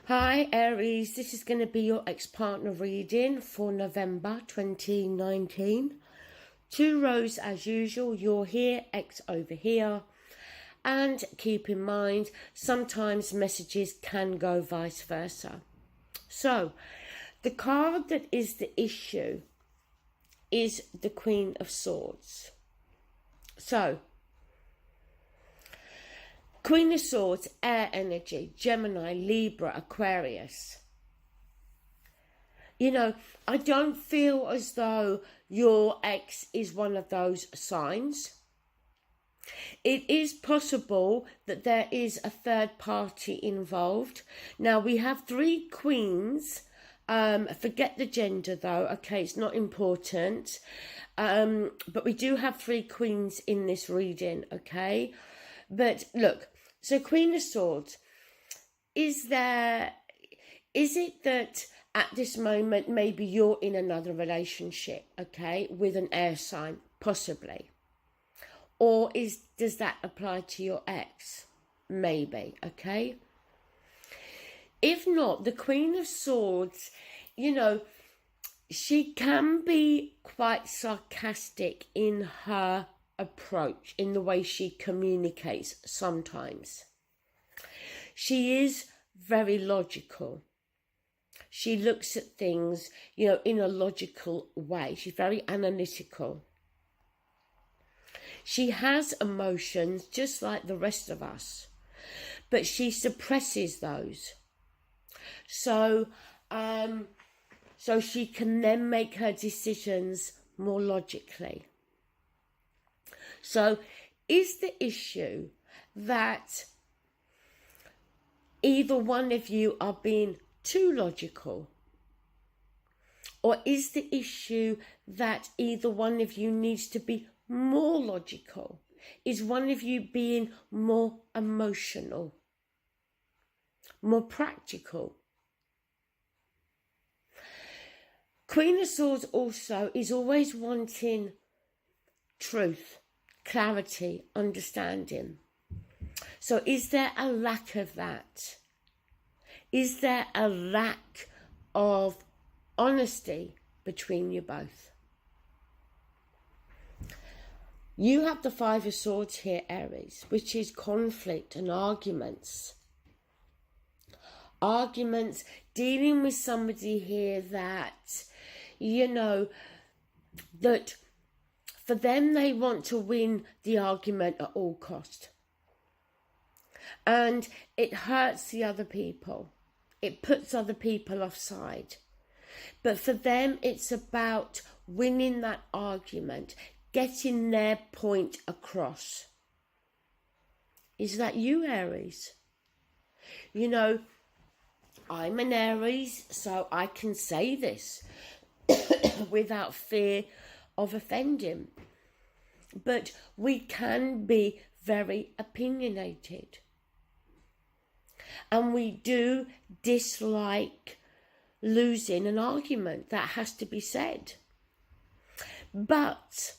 Hi Aries, this is going to be your ex-partner reading for November 2019. Two rows as usual, you're here, ex over here. And keep in mind, sometimes messages can go vice versa. So, the card that is the issue is the Queen of Swords. So, Queen of Swords, air energy, Gemini, Libra, Aquarius. You know, I don't feel as though your ex is one of those signs. It is possible that there is a third party involved. Now, we have three queens. Forget the gender though, okay, it's not important. But we do have three queens in this reading, okay? But look, so Queen of Swords, is it that at this moment maybe you're in another relationship, okay, with an air sign, possibly? Or does that apply to your ex? Maybe, okay? If not, the Queen of Swords, you know, she can be quite sarcastic in her approach, in the way she communicates sometimes. She is very logical. She looks at things, you know, in a logical way. She's very analytical. She has emotions just like the rest of us, but she suppresses those. So she can then make her decisions more logically. So is the issue that either one of you are being too logical? Or is the issue that either one of you needs to be more logical? Is one of you being more emotional, more practical? Queen of Swords also is always wanting truth, clarity, understanding. So is there a lack of that? Is there a lack of honesty between you both? You have the Five of Swords here, Aries, which is conflict and arguments. Arguments, dealing with somebody here that, you know, that for them, they want to win the argument at all cost. And it hurts the other people. It puts other people offside. But for them, it's about winning that argument, getting their point across. Is that you, Aries? You know, I'm an Aries, so I can say this without fear of offending. But we can be very opinionated. And we do dislike losing an argument. That has to be said. But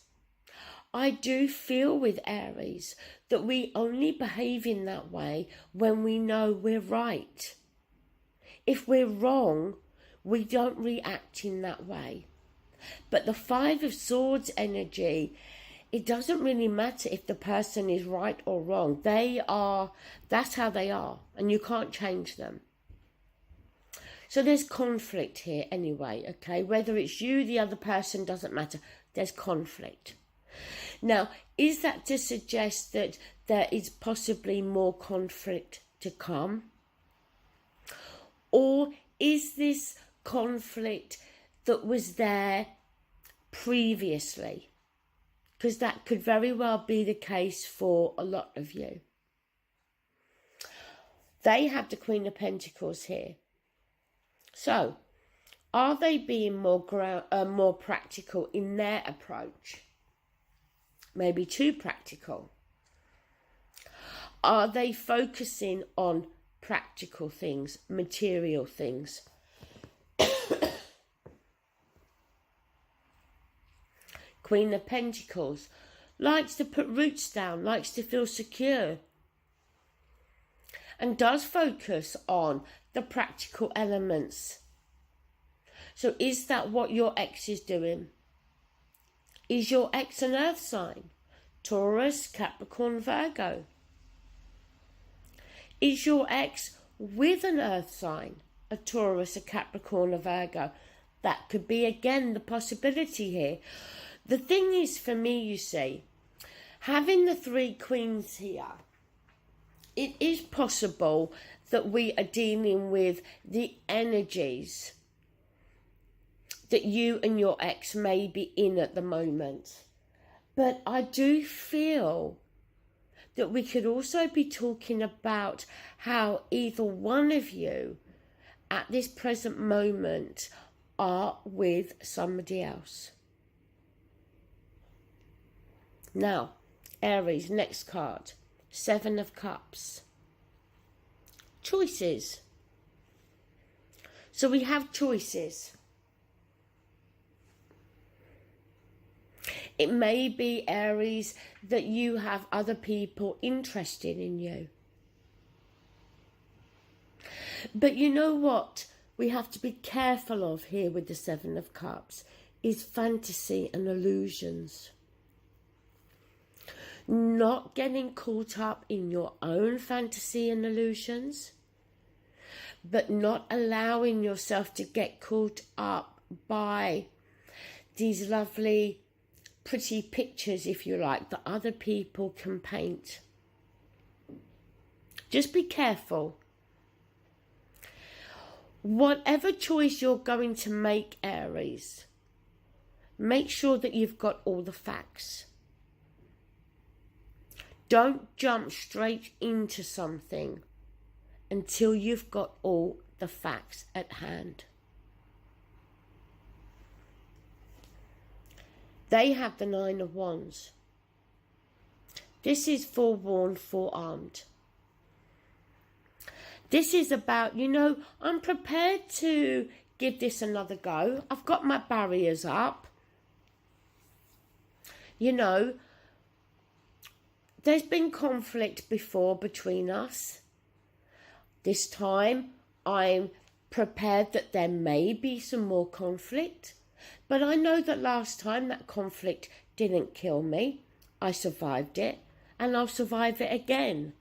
I do feel with Aries that we only behave in that way when we know we're right. If we're wrong, we don't react in that way. But the Five of Swords energy, it doesn't really matter if the person is right or wrong. That's how they are, and you can't change them. So there's conflict here anyway, okay? Whether it's you, the other person, doesn't matter. There's conflict. Now, is that to suggest that there is possibly more conflict to come? Or is this conflict that was there previously? Because that could very well be the case for a lot of you. They have the Queen of Pentacles here. So, are they being more practical in their approach? Maybe too practical. Are they focusing on practical things, material things? Queen of Pentacles likes to put roots down, likes to feel secure. and does focus on the practical elements. So is that what your ex is doing? Is your ex an earth sign? Taurus, Capricorn, Virgo. Is your ex with an earth sign? A Taurus, a Capricorn, a Virgo. That could be, again, the possibility here. The thing is, for me, you see, having the 3 queens here, it is possible that we are dealing with the energies that you and your ex may be in at the moment. But I do feel that we could also be talking about how either one of you at this present moment are with somebody else. Now, Aries, next card, 7 of Cups. Choices. So we have choices. It may be, Aries, that you have other people interested in you. But you know what we have to be careful of here with the 7 of Cups is fantasy and illusions. Not getting caught up in your own fantasy and illusions, but not allowing yourself to get caught up by these lovely, pretty pictures, if you like, that other people can paint. Just be careful. Whatever choice you're going to make, Aries, make sure that you've got all the facts. Don't jump straight into something until you've got all the facts at hand. They have the 9 of Wands. This is forewarned, forearmed. This is about, you know, I'm prepared to give this another go. I've got my barriers up. You know, there's been conflict before between us. This time, I'm prepared that there may be some more conflict. But I know that last time that conflict didn't kill me. I survived it, and I'll survive it again.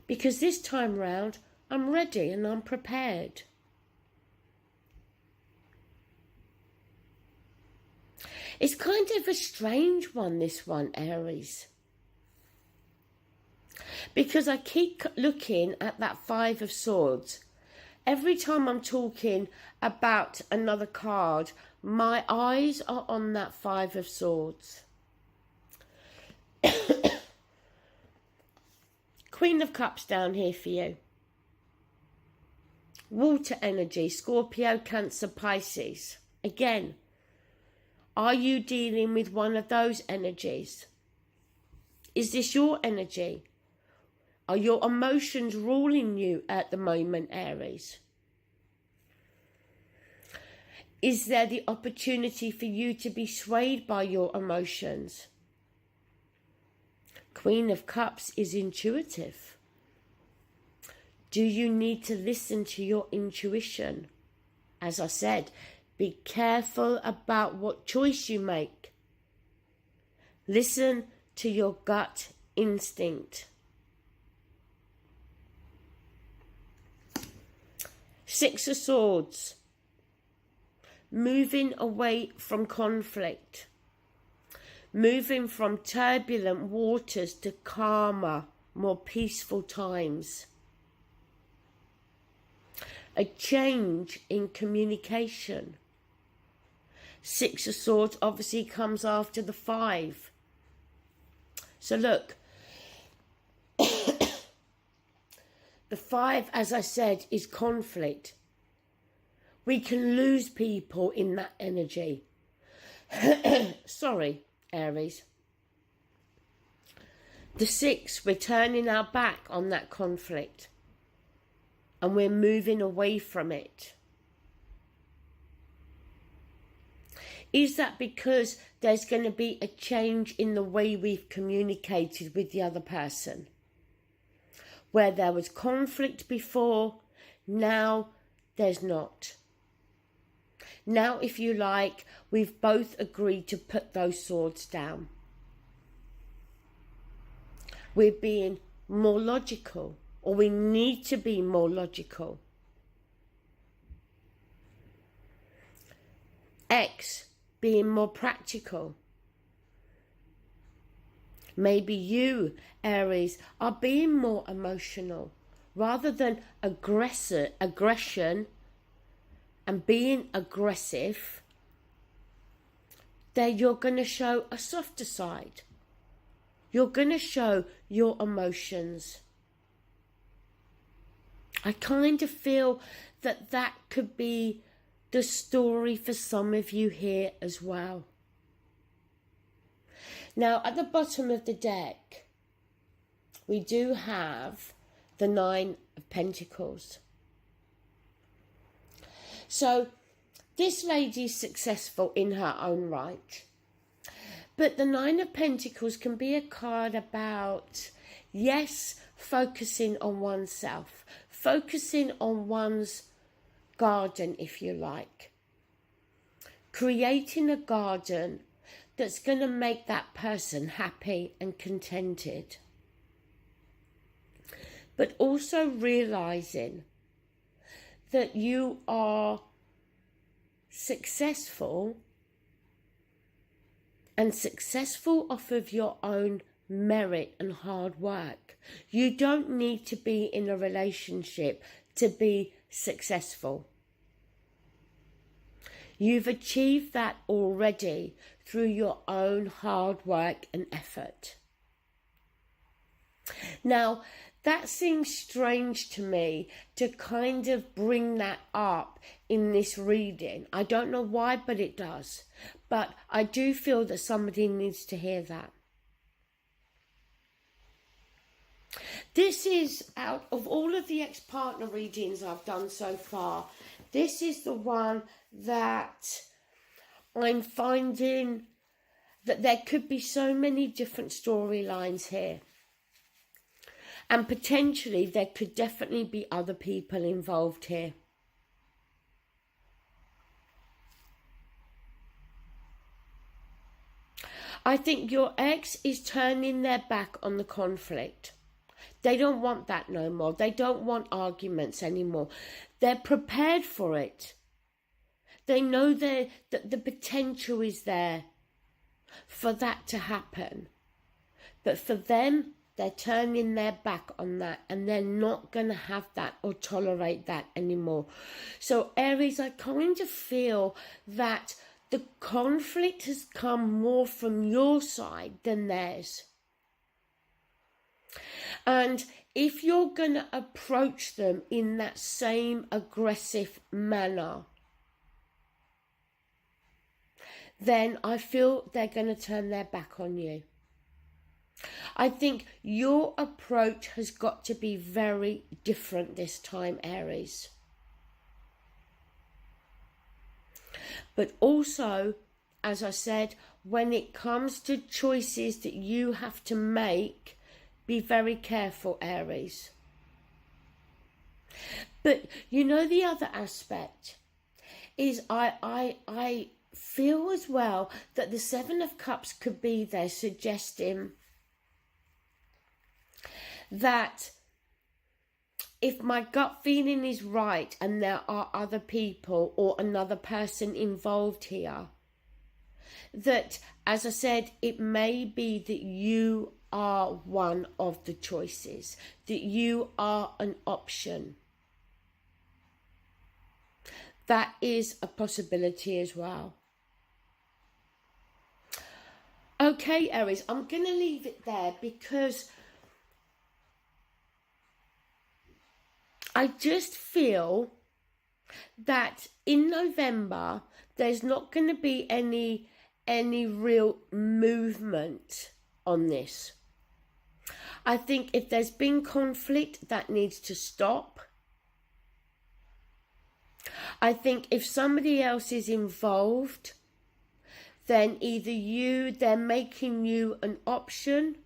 Because this time round, I'm ready and I'm prepared. It's kind of a strange one, this one, Aries. Because I keep looking at that 5 of Swords. Every time I'm talking about another card, my eyes are on that 5 of Swords. Queen of Cups down here for you. Water energy, Scorpio, Cancer, Pisces. Again, are you dealing with one of those energies? Is this your energy? Are your emotions ruling you at the moment, Aries? Is there the opportunity for you to be swayed by your emotions? Queen of Cups is intuitive. Do you need to listen to your intuition? As I said, be careful about what choice you make. Listen to your gut instinct. 6 of Swords. Moving away from conflict. Moving from turbulent waters to calmer, more peaceful times. A change in communication. 6 of Swords obviously comes after the 5. So look, the 5, as I said, is conflict. We can lose people in that energy. Sorry, Aries. The 6, we're turning our back on that conflict. And we're moving away from it. Is that because there's going to be a change in the way we've communicated with the other person? Where there was conflict before, now there's not. Now, if you like, we've both agreed to put those swords down. We're being more logical, or we need to be more logical. X being more practical. Maybe you, Aries, are being more emotional. Rather than aggression and being aggressive, then you're going to show a softer side. You're going to show your emotions. I kind of feel that that could be the story for some of you here as well. Now, at the bottom of the deck, we do have the Nine of Pentacles. So, this lady is successful in her own right. But the Nine of Pentacles can be a card about, yes, focusing on oneself, focusing on one's garden, if you like. Creating a garden that's going to make that person happy and contented. But also realizing that you are successful, and successful off of your own merit and hard work. You don't need to be in a relationship to be successful. You've achieved that already through your own hard work and effort. Now, that seems strange to me to kind of bring that up in this reading. I don't know why, but it does. But I do feel that somebody needs to hear that. This is, out of all of the ex-partner readings I've done so far, this is the one that I'm finding that there could be so many different storylines here. And potentially there could definitely be other people involved here. I think your ex is turning their back on the conflict. They don't want that no more. They don't want arguments anymore. They're prepared for it. They know that the potential is there for that to happen. But for them, they're turning their back on that, and they're not going to have that or tolerate that anymore. So Aries, I kind of feel that the conflict has come more from your side than theirs. And if you're going to approach them in that same aggressive manner, then I feel they're going to turn their back on you. I think your approach has got to be very different this time, Aries. But also, as I said, when it comes to choices that you have to make, be very careful, Aries. But you know, the other aspect is I feel as well that the Seven of Cups could be there, suggesting that if my gut feeling is right and there are other people or another person involved here, that, as I said, it may be that you are one of the choices, that you are an option. That is a possibility as well. Okay, Aries, I'm going to leave it there because I just feel that in November there's not going to be any real movement on this. I think if there's been conflict, that needs to stop. I think if somebody else is involved, then either they're making you an option,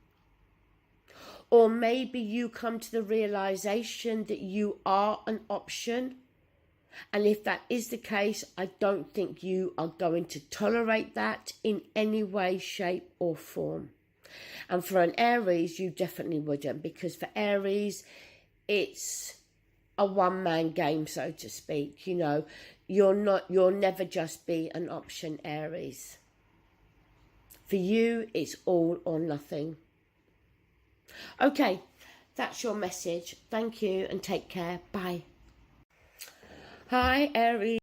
Or maybe you come to the realization that you are an option. And if that is the case, I don't think you are going to tolerate that in any way, shape or form. And for an Aries, you definitely wouldn't, because for Aries, it's a one-man game, so to speak. You know, you'll never just be an option, Aries. For you, it's all or nothing. Okay, that's your message. Thank you and take care. Bye. Hi, Aries.